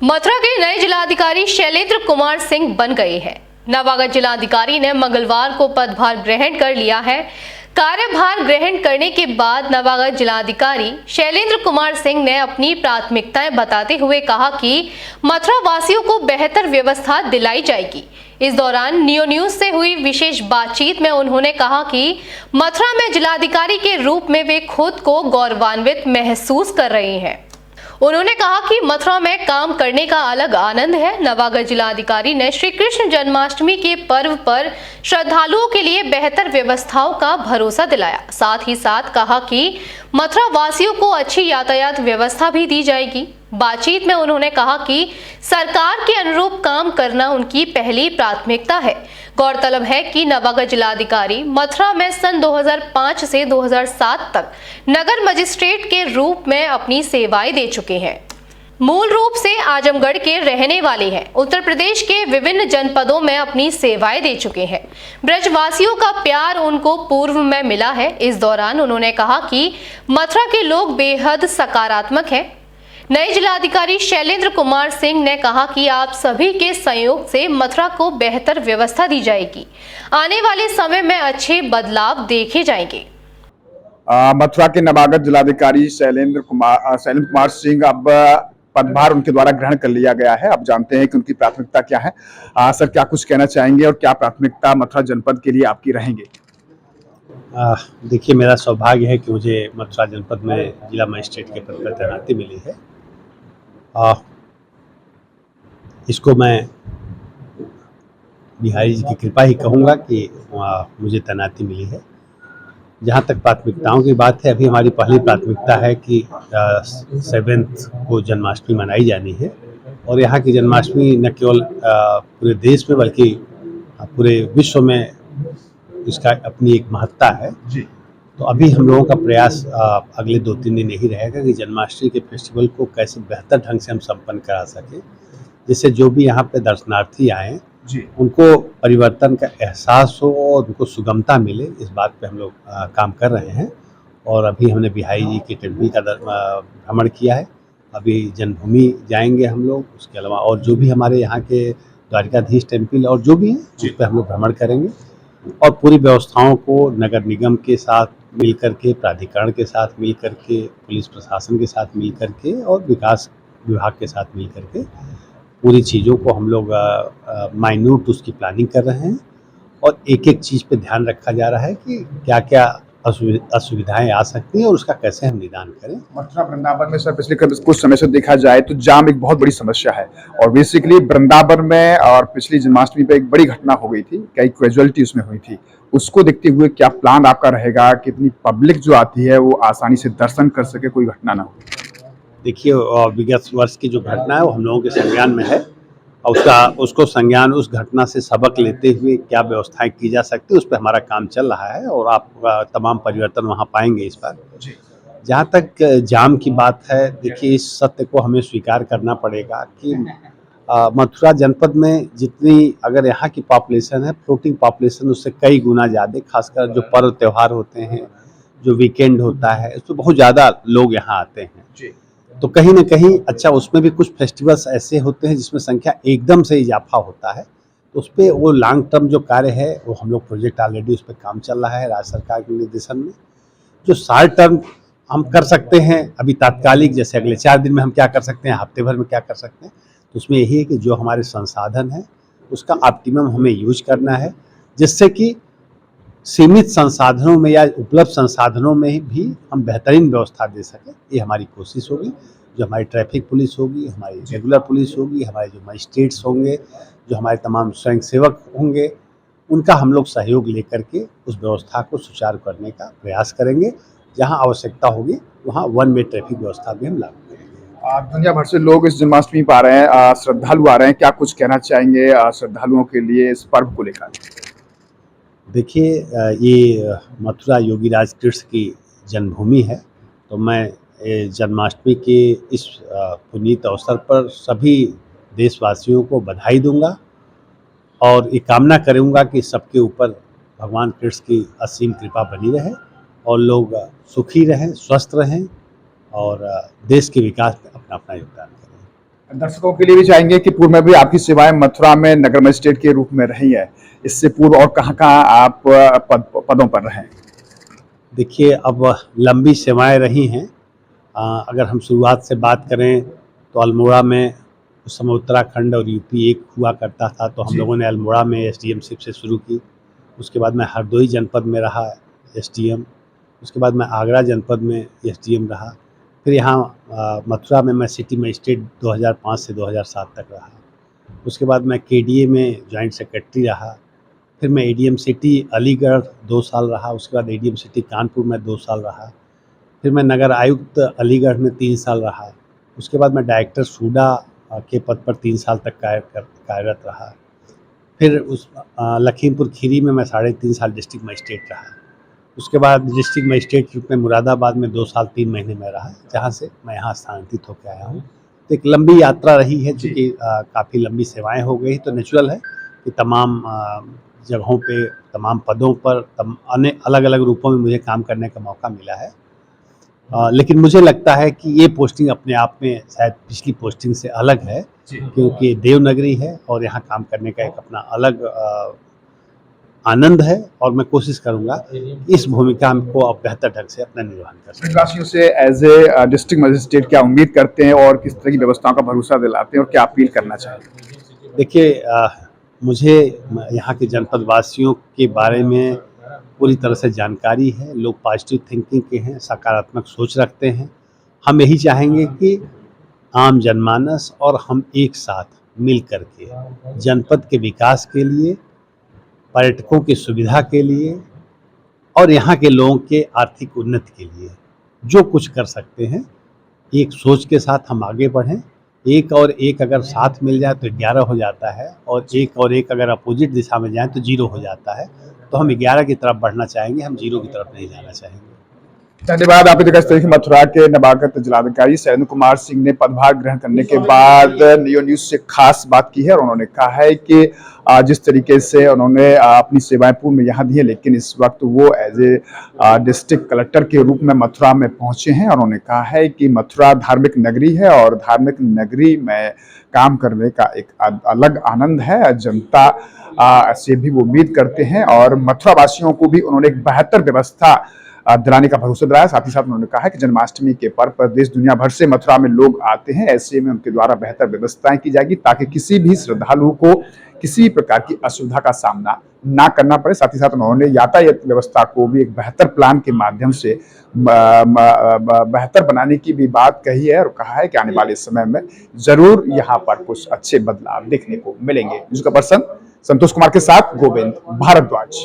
मथुरा के नए जिलाधिकारी शैलेंद्र कुमार सिंह बन गए हैं। नवागत जिलाधिकारी ने मंगलवार को पदभार ग्रहण कर लिया है। कार्यभार ग्रहण करने के बाद नवागत जिलाधिकारी शैलेंद्र कुमार सिंह ने अपनी प्राथमिकताएं बताते हुए कहा कि मथुरा वासियों को बेहतर व्यवस्था दिलाई जाएगी। इस दौरान नियो न्यूज से हुई विशेष बातचीत में उन्होंने कहा कि मथुरा में जिलाधिकारी के रूप में वे खुद को गौरवान्वित महसूस कर रहे हैं। उन्होंने कहा कि मथुरा में काम करने का अलग आनंद है। नवागत जिलाधिकारी ने श्री कृष्ण जन्माष्टमी के पर्व पर श्रद्धालुओं के लिए बेहतर व्यवस्थाओं का भरोसा दिलाया। साथ ही साथ कहा कि मथुरा वासियों को अच्छी यातायात व्यवस्था भी दी जाएगी। बातचीत में उन्होंने कहा कि सरकार के अनुरूप काम करना उनकी पहली प्राथमिकता है। गौरतलब है कि नवागत जिलाधिकारी मथुरा में सन 2005 से 2007 तक नगर मजिस्ट्रेट के रूप में अपनी सेवाएं दे चुके हैं। मूल रूप से आजमगढ़ के रहने वाले हैं। उत्तर प्रदेश के विभिन्न जनपदों में अपनी सेवाएं दे चुके हैं। ब्रजवासियों का प्यार उनको पूर्व में मिला है। इस दौरान उन्होंने कहा कि मथुरा के लोग बेहद सकारात्मक हैं। नए जिलाधिकारी शैलेंद्र कुमार सिंह ने कहा कि आप सभी के सहयोग से मथुरा को बेहतर व्यवस्था दी जाएगी। आने वाले समय में अच्छे बदलाव देखे जाएंगे। मथुरा के नवागत जिलाधिकारी शैलेंद्र कुमार सिंह अब पदभार उनके द्वारा ग्रहण कर लिया गया है। अब जानते हैं कि उनकी प्राथमिकता क्या है। सर, क्या कुछ कहना चाहेंगे और क्या प्राथमिकता मथुरा जनपद के लिए आपकी रहेंगे? देखिए, मेरा सौभाग्य है कि मुझे मथुरा जनपद में जिला मजिस्ट्रेट के पद पर तैनाती मिली है। इसको मैं बिहारी जी की कृपा ही कहूँगा कि मुझे तैनाती मिली है। जहाँ तक प्राथमिकताओं की बात है, अभी हमारी पहली प्राथमिकता है कि 7th को जन्माष्टमी मनाई जानी है और यहाँ की जन्माष्टमी न केवल पूरे देश में बल्कि पूरे विश्व में इसका अपनी एक महत्ता है जी। तो अभी हम लोगों का प्रयास अगले 2-3 दिन यही रहेगा कि जन्माष्टमी के फेस्टिवल को कैसे बेहतर ढंग से हम संपन्न करा सकें, जिससे जो भी यहाँ पे दर्शनार्थी आए उनको परिवर्तन का एहसास हो और उनको सुगमता मिले। इस बात पे हम लोग काम कर रहे हैं और अभी हमने बिहारी जी के टेम्पल का भ्रमण किया है। अभी जन्मभूमि जाएंगे हम लोग, उसके अलावा और जो भी हमारे यहाँ के द्वारिकाधीश टेम्पल और जो भी है उस पर हम लोग भ्रमण करेंगे और पूरी व्यवस्थाओं को नगर निगम के साथ मिल करके, प्राधिकरण के साथ मिल करके, पुलिस प्रशासन के साथ मिल करके और विकास विभाग के साथ मिल करके पूरी चीज़ों को हम लोग माइन्यूट उसकी प्लानिंग कर रहे हैं और एक एक चीज़ पे ध्यान रखा जा रहा है कि क्या क्या असुविधाएं आ सकती हैं और उसका कैसे हम निदान करें। मथुरा वृंदावन में सर पिछले कुछ समय से देखा जाए तो जाम एक बहुत बड़ी समस्या है और बेसिकली वृंदावन में और पिछली जन्माष्टमी पे एक बड़ी घटना हो गई थी, कई कैजुअलिटी उसमें हुई थी। उसको देखते हुए क्या प्लान आपका रहेगा कि इतनी पब्लिक जो आती है वो आसानी से दर्शन कर सके, कोई घटना ना हो? देखिए, विगत वर्ष की जो घटना है वो हम लोगों के संज्ञान में है और उसको संज्ञान उस घटना से सबक लेते हुए क्या व्यवस्थाएं की जा सकती है उस पर हमारा काम चल रहा है और आप तमाम परिवर्तन वहां पाएंगे इस बार। जहां तक जाम की बात है, देखिए इस सत्य को हमें स्वीकार करना पड़ेगा कि मथुरा जनपद में जितनी अगर यहाँ की पॉपुलेशन है, फ्लोटिंग पॉपुलेशन उससे कई गुना ज़्यादा, खासकर जो पर्व त्यौहार होते हैं, जो वीकेंड होता है, उसमें बहुत ज़्यादा लोग यहाँ आते हैं। तो कहीं ना कहीं अच्छा उसमें भी कुछ फेस्टिवल्स ऐसे होते हैं जिसमें संख्या एकदम से इजाफा होता है। तो उस पर वो लॉन्ग टर्म जो कार्य है वो हम लोग प्रोजेक्ट ऑलरेडी उस पर काम चल रहा है राज्य सरकार के निर्देशन में। जो शॉर्ट टर्म हम कर सकते हैं अभी तात्कालिक, जैसे अगले 4 दिन में हम क्या कर सकते हैं, हफ्ते भर में क्या कर सकते हैं, तो उसमें यही है कि जो हमारे संसाधन है उसका ऑप्टिमम हमें यूज करना है, जिससे कि सीमित संसाधनों में या उपलब्ध संसाधनों में भी हम बेहतरीन व्यवस्था दे सकें। ये हमारी कोशिश होगी। जो हमारी ट्रैफिक पुलिस होगी, हमारी रेगुलर पुलिस होगी, हमारे जो मजिस्ट्रेट्स होंगे, जो हमारे तमाम स्वयंसेवक होंगे, उनका हम लोग सहयोग लेकर के उस व्यवस्था को सुचारू करने का प्रयास करेंगे। जहाँ आवश्यकता होगी वहाँ 1 वे ट्रैफिक व्यवस्था भी हम लागू करेंगे। दुनिया भर से लोग इस जन्माष्टमी पर आ रहे हैं, श्रद्धालु आ रहे हैं, क्या कुछ कहना चाहेंगे श्रद्धालुओं के लिए इस पर्व को लेकर? देखिए, ये मथुरा योगीराज कृष्ण की जन्मभूमि है, तो मैं जन्माष्टमी के इस पुनीत अवसर पर सभी देशवासियों को बधाई दूंगा और ये कामना करूंगा कि सबके ऊपर भगवान कृष्ण की असीम कृपा बनी रहे और लोग सुखी रहें, स्वस्थ रहें और देश के विकास में अपना अपना योगदान करें। दर्शकों के लिए भी चाहेंगे कि पूर्व में भी आपकी सेवाएं मथुरा में नगर मजिस्ट्रेट के रूप में रही है, इससे पूर्व और कहाँ-कहाँ आप पदों पर रहे? देखिए, अब लंबी सेवाएं रही हैं। अगर हम शुरुआत से बात करें तो अल्मोड़ा में उस समय उत्तराखंड और यूपी एक हुआ करता था, तो हम जी। लोगों ने अल्मोड़ा में एसडीएमशिप से शुरू की। उसके बाद मैं हरदोई जनपद में रहा एसडीएम। उसके बाद मैं आगरा जनपद में एसडीएम रहा। फिर यहाँ मथुरा में मैं सिटी मजिस्ट्रेट 2005 से 2007 तक रहा। उसके बाद मैं केडीए में जॉइंट सेक्रेटरी रहा। फिर मैं एडीएम सिटी अलीगढ़ 2 साल रहा। उसके बाद एडीएम सिटी कानपुर में 2 साल रहा। फिर मैं नगर आयुक्त अलीगढ़ में 3 साल रहा। उसके बाद मैं डायरेक्टर सूडा के पद पर 3 साल तक कार्यरत रहा। फिर लखीमपुर खीरी में मैं 3.5 साल डिस्ट्रिक्ट मजिस्ट्रेट रहा। उसके बाद डिस्ट्रिक्ट मजिस्ट्रेट के रूप में मुरादाबाद में 2 साल 3 महीने में रहा, जहाँ से मैं यहाँ स्थानांतरित होकर आया हूँ। तो एक लंबी यात्रा रही है, चूँकि काफ़ी लंबी सेवाएं हो गई, तो नेचुरल है कि तमाम जगहों पे, तमाम पदों पर अलग अलग रूपों में मुझे काम करने का मौका मिला है। लेकिन मुझे लगता है कि ये पोस्टिंग अपने आप में शायद पिछली पोस्टिंग से अलग है, क्योंकि देवनगरी है और यहाँ काम करने का एक अपना अलग आनंद है, और मैं कोशिश करूँगा इस भूमिका को अब बेहतर ढंग से अपना निर्वहन कर सकूँ। ब्रजवासियों से एज ए डिस्ट्रिक्ट मजिस्ट्रेट क्या उम्मीद करते हैं और किस तरह की व्यवस्थाओं का भरोसा दिलाते हैं और क्या अपील करना चाहेंगे? देखिए, मुझे यहाँ के जनपद वासियों के बारे में पूरी तरह से जानकारी है। लोग पॉजिटिव थिंकिंग के हैं, सकारात्मक सोच रखते हैं। हम यही चाहेंगे कि आम जनमानस और हम एक साथ मिल कर के जनपद के विकास के लिए, पर्यटकों की सुविधा के लिए और यहाँ के लोगों के आर्थिक उन्नति के लिए जो कुछ कर सकते हैं, एक सोच के साथ हम आगे बढ़ें। एक और एक अगर साथ मिल जाए तो 11 हो जाता है, और एक अगर अपोजिट दिशा में जाए तो 0 हो जाता है। तो हम 11 की तरफ बढ़ना चाहेंगे, हम 0 की तरफ नहीं जाना चाहेंगे। धन्यवाद। आपने देखा इस तरीके मथुरा के नवागत जिलाधिकारी शैलेंद्र कुमार सिंह ने पदभार ग्रहण करने के बाद नियो न्यूज से खास बात की है, और उन्होंने कहा है कि जिस तरीके से उन्होंने अपनी सेवाएं पूर्व में यहाँ दी है, लेकिन इस वक्त वो एज ए डिस्ट्रिक्ट कलेक्टर के रूप में मथुरा में पहुंचे हैं, और उन्होंने कहा है कि मथुरा धार्मिक नगरी है और धार्मिक नगरी में काम करने का एक अलग आनंद है। जनता से भी वो उम्मीद करते हैं, और मथुरा वासियों को भी उन्होंने एक बेहतर व्यवस्था दिलाने का भरोसा दिलाया। साथ ही साथ उन्होंने कहा कि जन्माष्टमी के पर्व पर देश दुनिया भर से मथुरा में लोग आते हैं, ऐसे में उनके द्वारा बेहतर व्यवस्थाएं की जाएगी ताकि किसी भी श्रद्धालु को किसी प्रकार की असुविधा का सामना ना करना पड़े। साथ ही साथ उन्होंने यातायात व्यवस्था को भी एक बेहतर प्लान के माध्यम से बेहतर बनाने की भी बात कही है, और कहा है कि आने वाले समय में जरूर यहाँ पर कुछ अच्छे बदलाव देखने को मिलेंगे। न्यूज़ का पर्सन संतोष कुमार के साथ गोविंद भारद्वाज।